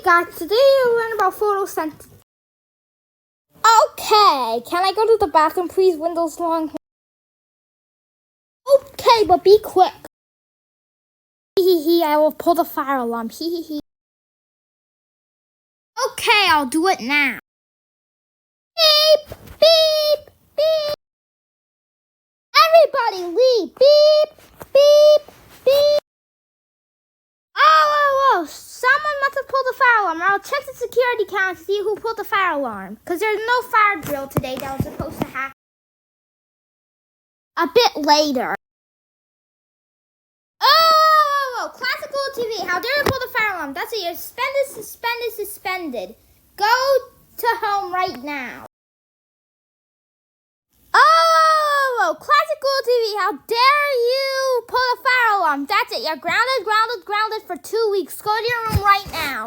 guys, today we'll learn about photosynthesis. Okay, can I go to the bathroom, please, Windows Longhorn? Okay, but be quick. Hee, I will pull the fire alarm. Hee. Okay, I'll do it now. Beep, beep, beep. Everybody leave. Beep, beep, beep. Oh, someone must have pulled the fire alarm. I'll check the security camera to see who pulled the fire alarm. Because there's no fire drill today that was supposed to happen. A bit later. Oh, Classical TV. How dare you pull the fire alarm? That's it. You're suspended. Go to home right now. Oh, Classical TV. How dare you pull the fire alarm? That's it. You're grounded for 2 weeks. Go to your room right now.